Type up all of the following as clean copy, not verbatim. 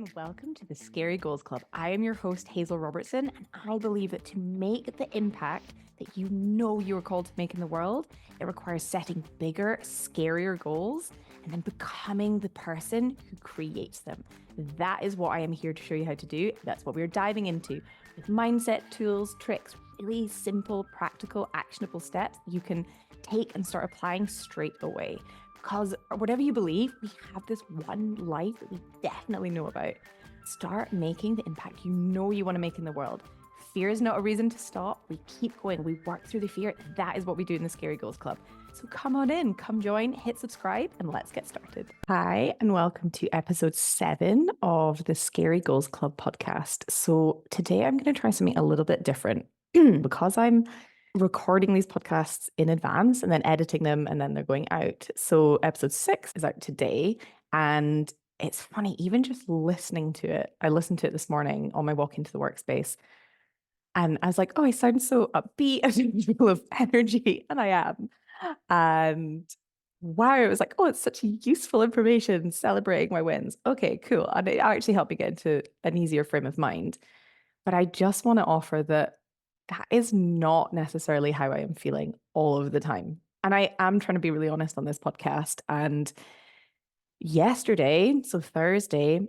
and welcome to the Scary Goals Club. I am your host, Hazel Robertson, and I believe that to make the impact that you know you are called to make in the world, it requires setting bigger, scarier goals and then becoming the person who creates them. That is what I am here to show you how to do. That's what we're diving into with mindset, tools, tricks, really simple, practical, actionable steps you can take and start applying straight away. Because whatever you believe, we have this one life that we definitely know about. Start making the impact you know you want to make in the world. Fear is not a reason to stop. We keep going. We work through the fear. That is what we do in the Scary Goals Club. So come on in, come join, hit subscribe, and let's get started. Hi, and welcome to episode 7 of the Scary Goals Club podcast. So today I'm going to try something a little bit different because I'm recording these podcasts in advance and then editing them and then they're going out. So episode 6 is out today, and it's funny, even just listening to it. I listened to it this morning on my walk into the workspace and I was like, oh, I sound so upbeat and full of energy, and I am. And wow, it was like, oh, it's such useful information celebrating my wins. Okay, cool. And it actually helped me get into an easier frame of mind. But I just want to offer that is not necessarily how I am feeling all of the time. And I am trying to be really honest on this podcast. And yesterday, so Thursday,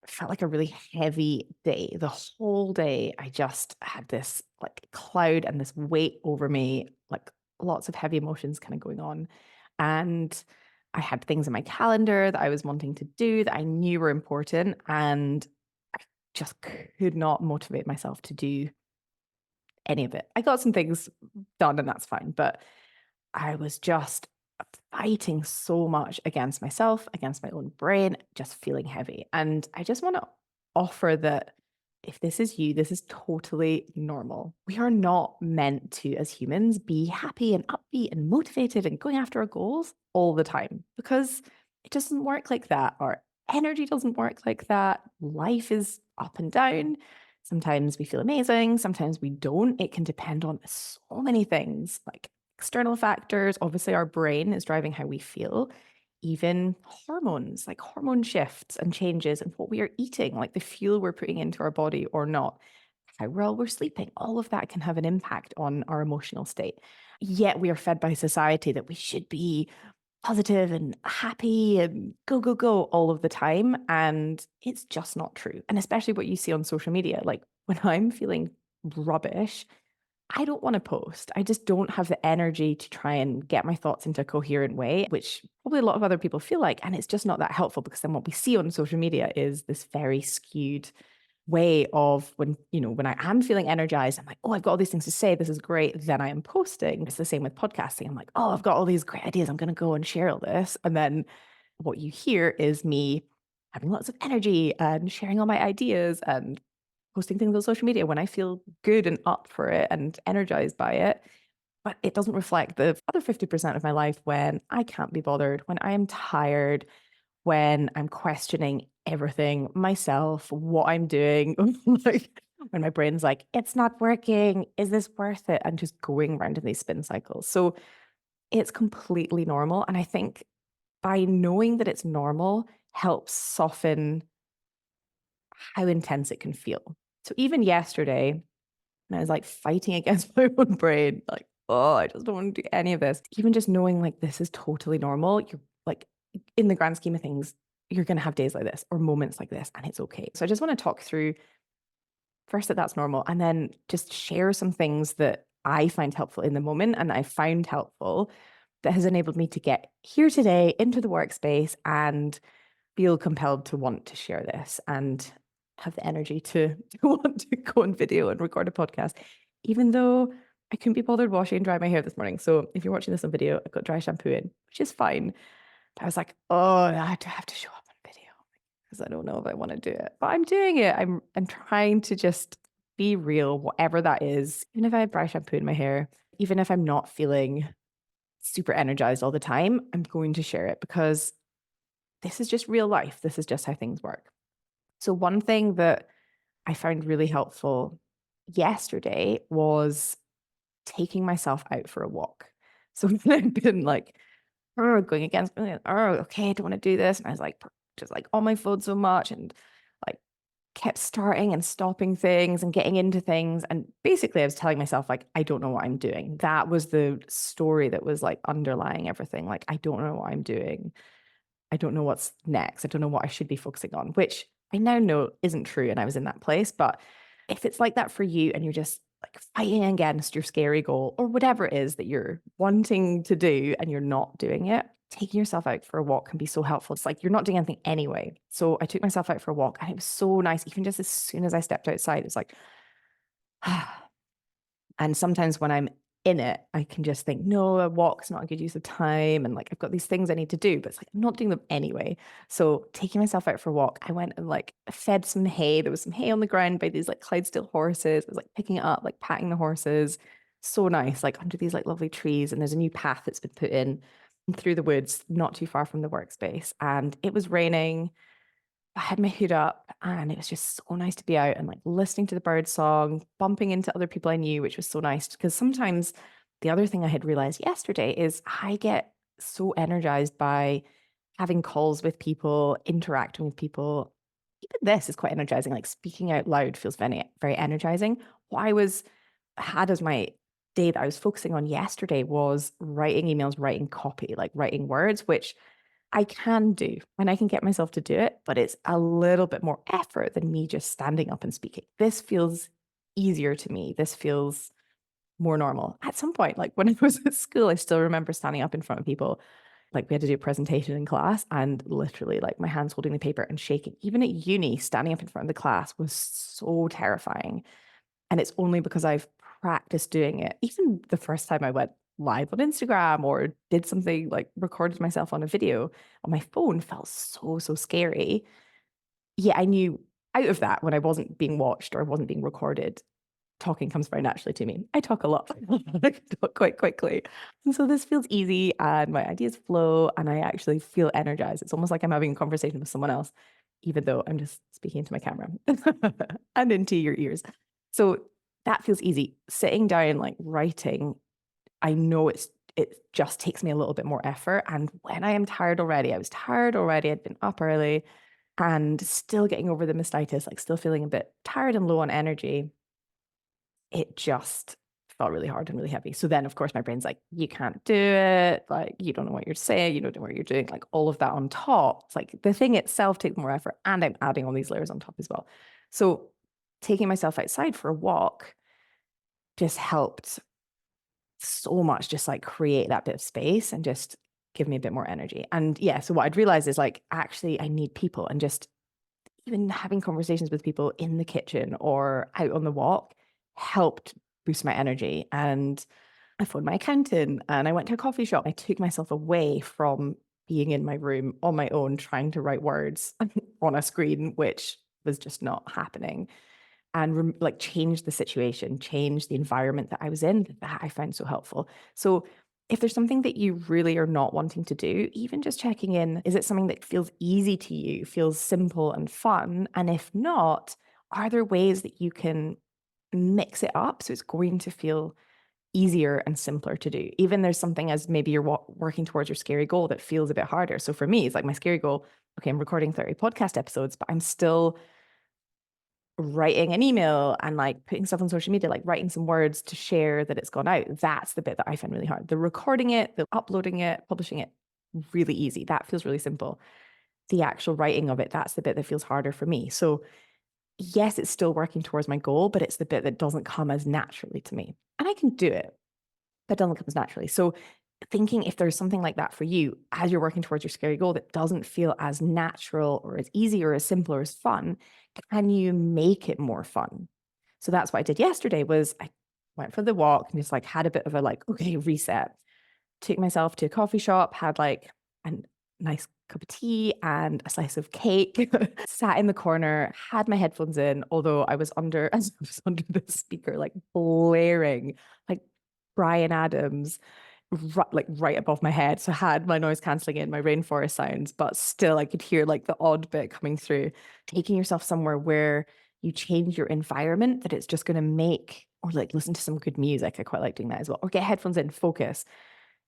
felt like a really heavy day. The whole day, I just had this like cloud and this weight over me, like lots of heavy emotions kind of going on. And I had things in my calendar that I was wanting to do that I knew were important. And I just could not motivate myself to do any of it. I got some things done and that's fine, but I was just fighting so much against myself, against my own brain, just feeling heavy. And I just want to offer that if this is you, this is totally normal. We are not meant to, as humans, be happy and upbeat and motivated and going after our goals all the time, because it doesn't work like that. Our energy doesn't work like that. Life is up and down. Sometimes we feel amazing, sometimes we don't. It can depend on so many things, like external factors. Obviously, our brain is driving how we feel, even hormones, like hormone shifts and changes, and what we are eating, like the fuel we're putting into our body or not, how well we're sleeping. All of that can have an impact on our emotional state. Yet we are fed by society that we should be positive and happy and go, go, go all of the time. And it's just not true. And especially what you see on social media, like when I'm feeling rubbish, I don't want to post. I just don't have the energy to try and get my thoughts into a coherent way, which probably a lot of other people feel like. And it's just not that helpful, because then what we see on social media is this very skewed way of when I am feeling energized, I'm like, oh, I've got all these things to say. This is great. Then I am posting. It's the same with podcasting. I'm like, oh, I've got all these great ideas. I'm going to go and share all this. And then what you hear is me having lots of energy and sharing all my ideas and posting things on social media when I feel good and up for it and energized by it. But it doesn't reflect the other 50% of my life when I can't be bothered, when I am tired, when I'm questioning everything myself, what I'm doing, like when my brain's like, it's not working. Is this worth it? And just going around in these spin cycles. So it's completely normal. And I think by knowing that it's normal helps soften how intense it can feel. So even yesterday, and I was like fighting against my own brain, like, oh, I just don't want to do any of this. Even just knowing like this is totally normal. You're like, in the grand scheme of things, you're going to have days like this or moments like this, and it's okay. So I just want to talk through first that that's normal, and then just share some things that I find helpful in the moment and I found helpful that has enabled me to get here today into the workspace and feel compelled to want to share this and have the energy to want to go on video and record a podcast, even though I couldn't be bothered washing and drying my hair this morning. So if you're watching this on video, I've got dry shampoo in, which is fine. But I was like, oh, I have to show up on video because I don't know if I want to do it. But I'm doing it. I'm trying to just be real, whatever that is. Even if I have dry shampoo in my hair, even if I'm not feeling super energized all the time, I'm going to share it because this is just real life. This is just how things work. So one thing that I found really helpful yesterday was taking myself out for a walk. So when I've been like, going against, okay, I don't want to do this. And I was like, just like on my phone so much and kept starting and stopping things and getting into things. And basically I was telling myself, like, I don't know what I'm doing. That was the story that was like underlying everything. Like, I don't know what I'm doing. I don't know what's next. I don't know what I should be focusing on, which I now know isn't true. And I was in that place. But if it's like that for you and you're just like fighting against your scary goal or whatever it is that you're wanting to do and you're not doing it, taking yourself out for a walk can be so helpful. It's like you're not doing anything anyway. So I took myself out for a walk and it was so nice. Even just as soon as I stepped outside, it was like, and sometimes when I'm in it, I can just think, no, a walk's not a good use of time. And like, I've got these things I need to do, but it's like, I'm not doing them anyway. So taking myself out for a walk, I went and like fed some hay. There was some hay on the ground by these like Clydesdale horses. I was like picking it up, like patting the horses. So nice, like under these like lovely trees. And there's a new path that's been put in through the woods, not too far from the workspace. And it was raining. I had my hood up and it was just so nice to be out and like listening to the bird song, bumping into other people I knew, which was so nice. Because sometimes the other thing I had realized yesterday is I get so energized by having calls with people, interacting with people. Even this is quite energizing. Like speaking out loud feels very, very energizing. What I had as my day that I was focusing on yesterday was writing emails, writing copy, like writing words, which I can do and I can get myself to do it, but it's a little bit more effort than me just standing up and speaking. This feels easier to me. This feels more normal. At some point, like when I was at school, I still remember standing up in front of people. Like we had to do a presentation in class and literally like my hands holding the paper and shaking. Even at uni, standing up in front of the class was so terrifying. And it's only because I've practiced doing it. Even the first time I went live on Instagram or did something like recorded myself on a video on my phone felt so, so scary. Yeah, I knew out of that when I wasn't being watched or I wasn't being recorded, talking comes very naturally to me. I talk a lot. I can talk quite quickly. And so this feels easy and my ideas flow and I actually feel energized. It's almost like I'm having a conversation with someone else, even though I'm just speaking into my camera and into your ears. So that feels easy. Sitting down, like writing, I know it just takes me a little bit more effort. And when I am tired already, I was tired already, I'd been up early and still getting over the mastitis, like still feeling a bit tired and low on energy. It just felt really hard and really heavy. So then, of course, my brain's like, you can't do it. Like, you don't know what you're saying. You don't know what you're doing. Like, all of that on top. It's like the thing itself takes more effort. And I'm adding all these layers on top as well. So taking myself outside for a walk just helped so much, just like create that bit of space and just give me a bit more energy. And yeah, so what I'd realized is like, actually, I need people and just even having conversations with people in the kitchen or out on the walk helped boost my energy. And I phoned my accountant and I went to a coffee shop. I took myself away from being in my room on my own, trying to write words on a screen, which was just not happening. And like change the situation, change the environment that I was in. That I found so helpful. So if there's something that you really are not wanting to do, even just checking in, is it something that feels easy to you, feels simple and fun? And if not, are there ways that you can mix it up so it's going to feel easier and simpler to do? Even there's something as maybe you're working towards your scary goal that feels a bit harder. So for me, it's like my scary goal, okay, I'm recording 30 podcast episodes, but I'm still writing an email and like putting stuff on social media, like writing some words to share that it's gone out. That's the bit that I find really hard. The recording it, the uploading it, publishing it, really easy. That feels really simple. The actual writing of it, that's the bit that feels harder for me. So yes, it's still working towards my goal, but it's the bit that doesn't come as naturally to me. And I can do it, but it doesn't come as naturally. So thinking if there's something like that for you as you're working towards your scary goal that doesn't feel as natural or as easy or as simple or as fun, can you make it more fun? So that's what I did yesterday was I went for the walk and just like had a bit of a like, okay, reset. Took myself to a coffee shop, had like a nice cup of tea and a slice of cake, sat in the corner, had my headphones in, although I was under the speaker, like blaring, like Brian Adams like right above my head. So I had my noise cancelling in, my rainforest sounds, but still I could hear like the odd bit coming through. Taking yourself somewhere where you change your environment that it's just going to make, or like listen to some good music. I quite like doing that as well. Or get headphones in, focus.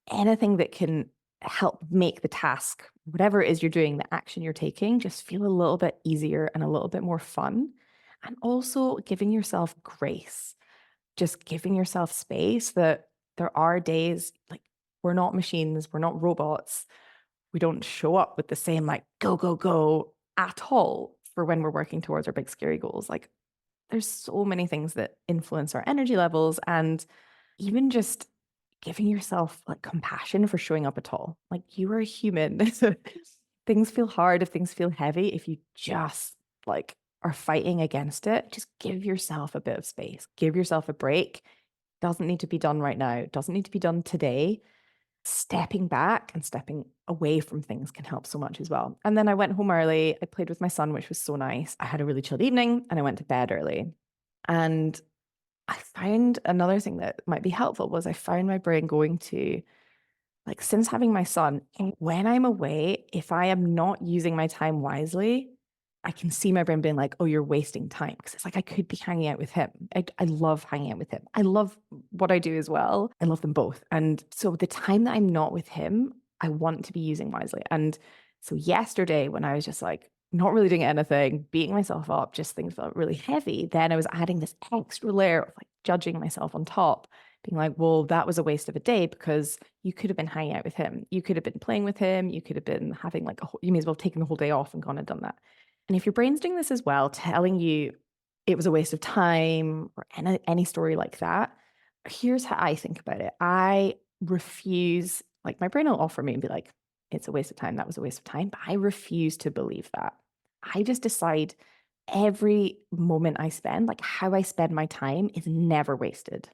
Anything that can help make the task, whatever it is you're doing, the action you're taking, just feel a little bit easier and a little bit more fun. And also giving yourself grace, just giving yourself space that there are days like we're not machines, we're not robots. We don't show up with the same like go, go, go at all for when we're working towards our big scary goals. Like there's so many things that influence our energy levels and even just giving yourself like compassion for showing up at all. Like you are a human. So things feel hard, if things feel heavy, if you just like are fighting against it, just give yourself a bit of space. Give yourself a break. Doesn't need to be done right now. Doesn't need to be done today. Stepping back and stepping away from things can help so much as well. And then I went home early. I played with my son, which was so nice. I had a really chilled evening and I went to bed early. And I found another thing that might be helpful was I found my brain going to like since having my son, when I'm away, if I am not using my time wisely, I can see my brain being like, oh, you're wasting time. Because it's like I could be hanging out with him. I love hanging out with him. I love what I do as well. I love them both. And so the time that I'm not with him, I want to be using wisely. And so yesterday, when I was just like not really doing anything, beating myself up, just things felt really heavy, then I was adding this extra layer of like judging myself on top, being like, well, that was a waste of a day because you could have been hanging out with him. You could have been playing with him. You could have been having like you may as well have taken the whole day off and gone and done that. And if your brain's doing this as well, telling you it was a waste of time or any story like that, here's how I think about it. I refuse, like my brain will offer me and be like, it's a waste of time. That was a waste of time. But I refuse to believe that. I just decide every moment I spend, like how I spend my time is never wasted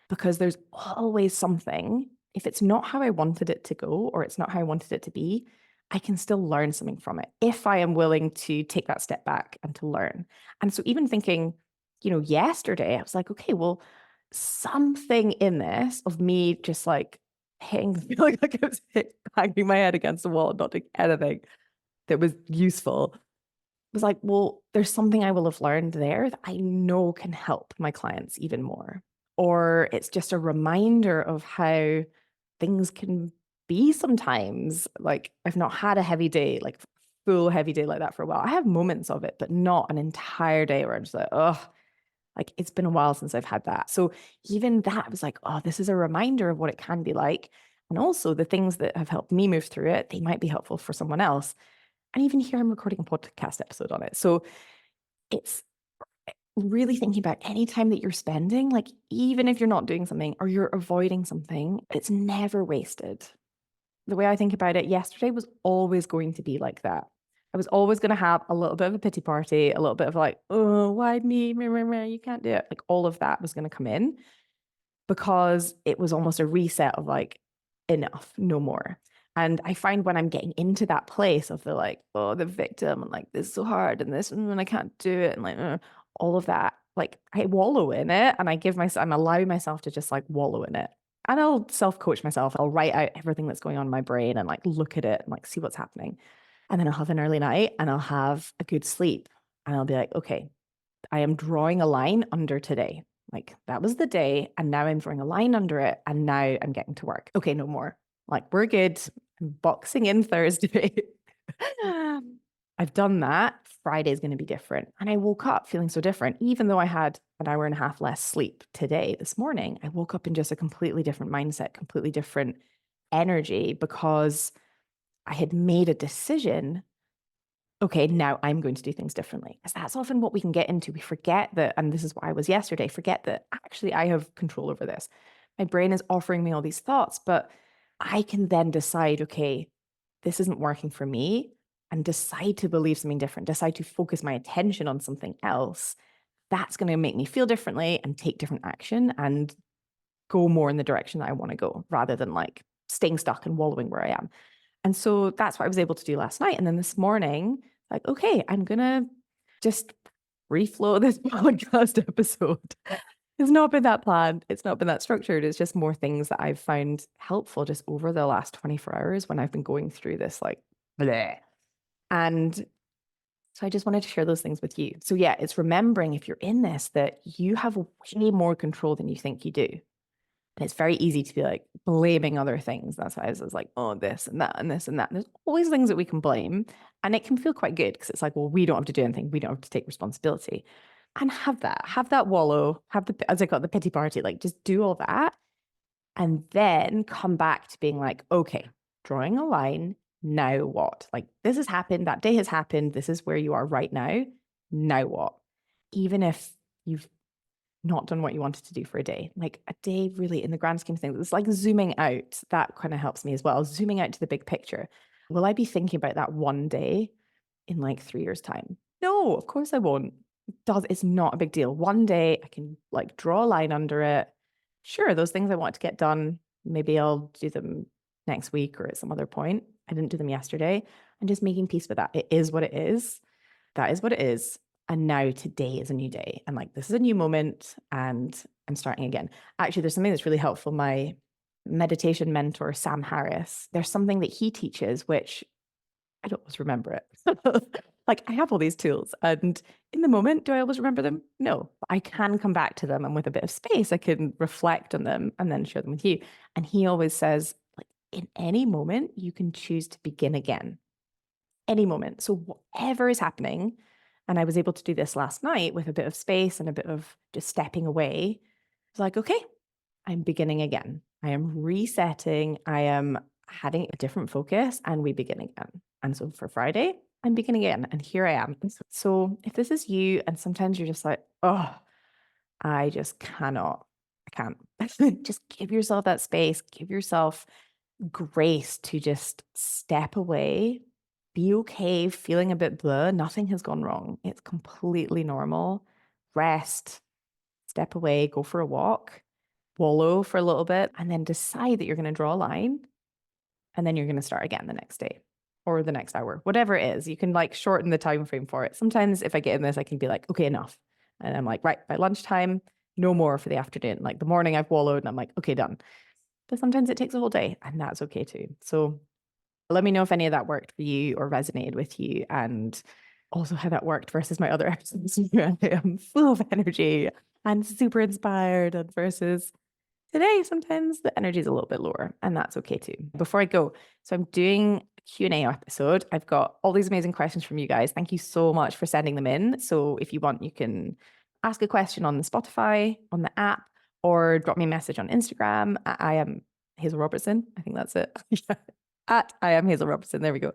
because there's always something. If it's not how I wanted it to go or it's not how I wanted it to be, I can still learn something from it if I am willing to take that step back and to learn. And so even thinking, yesterday, I was like, okay, well, something in this of me just like feeling like I was banging my head against the wall and not doing anything that was useful was like, well, there's something I will have learned there that I know can help my clients even more. Or it's just a reminder of how things can be sometimes. Like I've not had a heavy day, like full heavy day like that for a while. I have moments of it, but not an entire day where I'm just like, oh, like it's been a while since I've had that. So even that was like, oh, this is a reminder of what it can be like. And also the things that have helped me move through it, they might be helpful for someone else. And even here, I'm recording a podcast episode on it. So it's really thinking about any time that you're spending, like even if you're not doing something or you're avoiding something, it's never wasted. The way I think about it, yesterday was always going to be like that. I was always going to have a little bit of a pity party, a little bit of like, oh, why me? You can't do it. Like all of that was going to come in because it was almost a reset of like, enough, no more. And I find when I'm getting into that place of the like, oh, the victim and like, this is so hard and this, and I can't do it. And like, all of that, like I wallow in it and I'm allowing myself to just like wallow in it. And I'll self-coach myself. I'll write out everything that's going on in my brain and like look at it and like see what's happening. And then I'll have an early night and I'll have a good sleep. And I'll be like, okay, I am drawing a line under today. Like that was the day. And now I'm drawing a line under it. And now I'm getting to work. Okay, no more. Like we're good. I'm boxing in Thursday. I've done that. Friday is going to be different. And I woke up feeling so different. Even though I had an hour and a half less sleep this morning, I woke up in just a completely different mindset, completely different energy because I had made a decision. Okay, now I'm going to do things differently. Because that's often what we can get into. We forget that, and this is why I was yesterday, forget that actually I have control over this. My brain is offering me all these thoughts, but I can then decide, okay, this isn't working for me, and decide to believe something different, decide to focus my attention on something else. That's going to make me feel differently and take different action and go more in the direction that I want to go rather than like staying stuck and wallowing where I am. And so that's what I was able to do last night. And then this morning, like, okay, I'm going to just reflow this podcast episode. It's not been that planned. It's not been that structured. It's just more things that I've found helpful just over the last 24 hours when I've been going through this like bleh. And so I just wanted to share those things with you. So yeah, it's remembering if you're in this, that you have way more control than you think you do. And it's very easy to be like blaming other things. That's why I was like, oh, this and that and this and that. And there's always things that we can blame. And it can feel quite good because it's like, well, we don't have to do anything. We don't have to take responsibility. and have that wallow, have the, as I got the pity party, like just do all that. And then come back to being like, okay, drawing a line. Now what? Like this has happened. That day has happened. This is where you are right now. Now what? Even if you've not done what you wanted to do for a day, like a day really in the grand scheme of things, it's like zooming out. That kind of helps me as well. Zooming out to the big picture. Will I be thinking about that one day in like 3 years' time? No, of course I won't. It's not a big deal. One day I can like draw a line under it. Sure, those things I want to get done, maybe I'll do them next week or at some other point. I didn't do them yesterday. I'm just making peace with that. It is what it is. That is what it is. And now today is a new day. And like, this is a new moment and I'm starting again. Actually, there's something that's really helpful. My meditation mentor, Sam Harris, there's something that he teaches, which I don't always remember it. Like I have all these tools and in the moment, do I always remember them? No, but I can come back to them and with a bit of space, I can reflect on them and then share them with you. And he always says, like in any moment, you can choose to begin again. Any moment. So whatever is happening, and I was able to do this last night with a bit of space and a bit of just stepping away. It's like, okay, I'm beginning again. I am resetting. I am having a different focus and we begin again. And so for Friday, I'm beginning again. And here I am. So if this is you, and sometimes you're just like, oh, I just cannot, I can't. Just give yourself that space, give yourself grace to just step away, be okay, feeling a bit bleh. Nothing has gone wrong. It's completely normal. Rest, step away, go for a walk, wallow for a little bit, and then decide that you're going to draw a line. And then you're going to start again the next day or the next hour, whatever it is. You can like shorten the time frame for it. Sometimes if I get in this, I can be like, okay, enough. And I'm like, right, by lunchtime, no more for the afternoon. Like the morning I've wallowed and I'm like, okay, done. But sometimes it takes a whole day and that's okay too. So let me know if any of that worked for you or resonated with you and also how that worked versus my other episodes where I am full of energy and super inspired and versus today, sometimes the energy is a little bit lower and that's okay too. Before I go, so I'm doing a Q&A episode. I've got all these amazing questions from you guys. Thank you so much for sending them in. So if you want, you can ask a question on the Spotify, on the app, or drop me a message on Instagram. I am Hazel Robertson. I think that's it. At I am Hazel Robertson. There we go.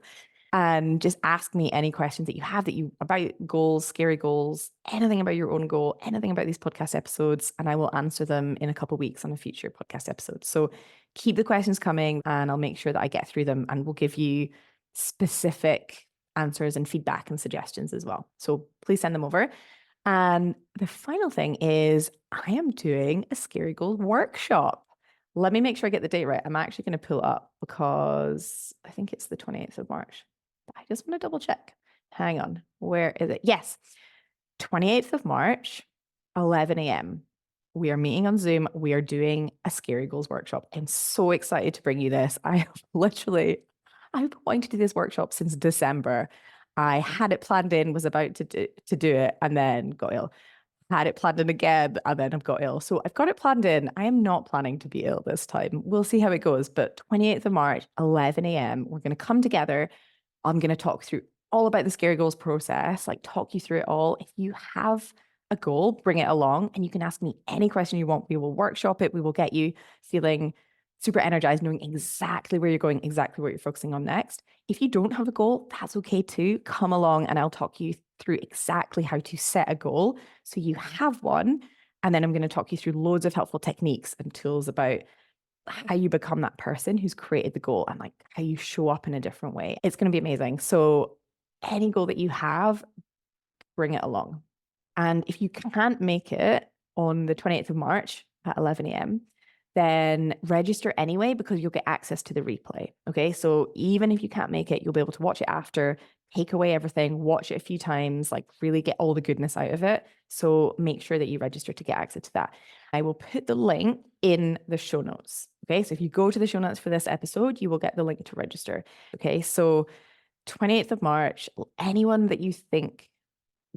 And just ask me any questions that you have about goals, scary goals, anything about your own goal, anything about these podcast episodes, and I will answer them in a couple of weeks on a future podcast episode. So keep the questions coming and I'll make sure that I get through them and we'll give you specific answers and feedback and suggestions as well. So please send them over. And the final thing is I am doing a scary goals workshop. Let me make sure I get the date right. I'm actually going to pull it up because I think it's the 28th of March. I just want to double check. Hang on. Where is it? Yes. 28th of March, 11 a.m. We are meeting on Zoom. We are doing a Scary Goals workshop. I'm so excited to bring you this. I've been wanting to do this workshop since December. I had it planned in, was about to do it, and then got ill. Had it planned in again, and then I've got ill. So I've got it planned in. I am not planning to be ill this time. We'll see how it goes. But 28th of March, 11 a.m., we're going to come together. I'm going to talk through all about the scary goals process, like talk you through it all. If you have a goal, bring it along and you can ask me any question you want. We will workshop it. We will get you feeling super energized, knowing exactly where you're going, exactly what you're focusing on next. If you don't have a goal, that's okay too. Come along and I'll talk you through exactly how to set a goal so you have one. And then I'm going to talk you through loads of helpful techniques and tools about how you become that person who's created the goal and like how you show up in a different way. It's going to be amazing. So any goal that you have, bring it along. And if you can't make it on the 28th of March at 11 a.m., then register anyway because you'll get access to the replay. Okay. So even if you can't make it, you'll be able to watch it after, take away everything, watch it a few times, like really get all the goodness out of it. So make sure that you register to get access to that. I will put the link in the show notes. Okay. So if you go to the show notes for this episode, you will get the link to register. Okay. So 28th of March, anyone that you think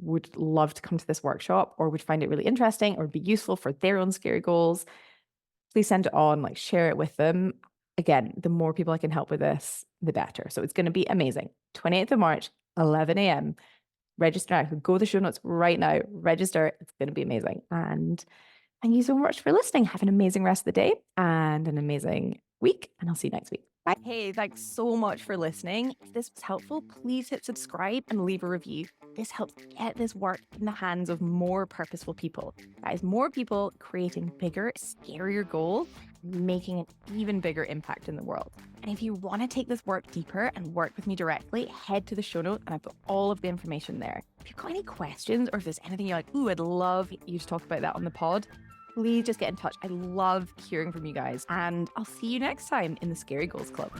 would love to come to this workshop or would find it really interesting or be useful for their own scary goals, please send it on, like share it with them. Again, the more people I can help with this, the better. So it's going to be amazing. 28th of March, 11 a.m. register now. Go to the show notes right now. Register. It's going to be amazing. And thank you so much for listening. Have an amazing rest of the day and an amazing week. And I'll see you next week. Bye. Hey, thanks so much for listening. If this was helpful, please hit subscribe and leave a review. This helps get this work in the hands of more purposeful people. That is, more people creating bigger, scarier goals, making an even bigger impact in the world. And if you want to take this work deeper and work with me directly, head to the show notes and I've put all of the information there. If you've got any questions or if there's anything you're like, ooh, I'd love you to talk about that on the pod, please just get in touch. I love hearing from you guys. And I'll see you next time in the Scary Goals Club.